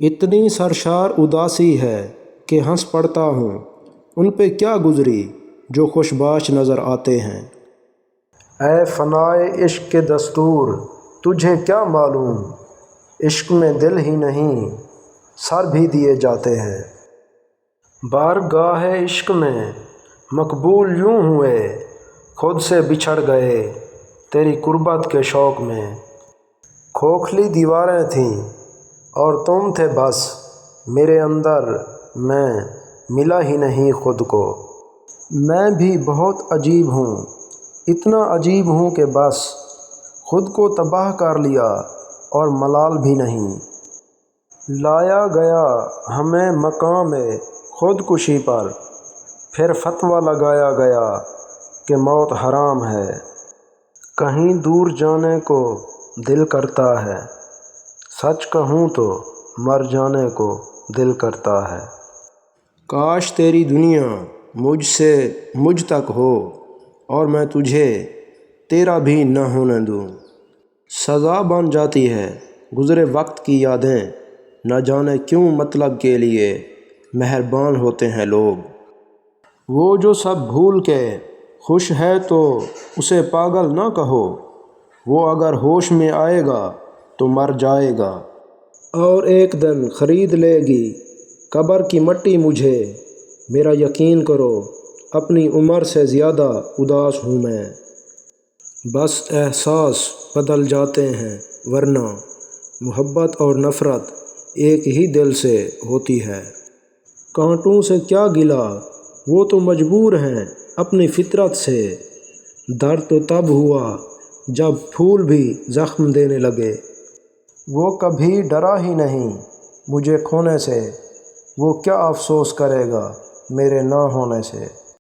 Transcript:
اتنی سرشار اداسی ہے کہ ہنس پڑتا ہوں، ان پہ کیا گزری جو خوشباش نظر آتے ہیں۔ اے فنائے عشق کے دستور، تجھے کیا معلوم، عشق میں دل ہی نہیں سر بھی دیے جاتے ہیں۔ بارگاہ عشق میں مقبول یوں ہوئے، خود سے بچھڑ گئے تیری قربت کے شوق میں۔ کھوکھلی دیواریں تھیں اور تم تھے بس میرے اندر، میں ملا ہی نہیں خود کو۔ میں بھی بہت عجیب ہوں، اتنا عجیب ہوں کہ بس خود کو تباہ کر لیا اور ملال بھی نہیں۔ لایا گیا ہمیں مقام خودکشی پر، پھر فتویٰ لگایا گیا کہ موت حرام ہے۔ کہیں دور جانے کو دل کرتا ہے، سچ کہوں تو مر جانے کو دل کرتا ہے۔ کاش تیری دنیا مجھ سے مجھ تک ہو اور میں تجھے تیرا بھی نہ ہونے دوں۔ سزا بن جاتی ہے گزرے وقت کی یادیں، نہ جانے کیوں مطلب کے لیے مہربان ہوتے ہیں لوگ۔ وہ جو سب بھول کے خوش ہے تو اسے پاگل نہ کہو، وہ اگر ہوش میں آئے گا تو مر جائے گا، اور ایک دن خرید لے گی قبر کی مٹی مجھے۔ میرا یقین کرو اپنی عمر سے زیادہ اداس ہوں میں، بس احساس بدل جاتے ہیں ورنہ محبت اور نفرت ایک ہی دل سے ہوتی ہے۔ کانٹوں سے کیا گلہ، وہ تو مجبور ہیں اپنی فطرت سے۔ درد تو تب ہوا جب پھول بھی زخم دینے لگے۔ وہ کبھی ڈرا ہی نہیں مجھے کھونے سے، وہ کیا افسوس کرے گا میرے نہ ہونے سے۔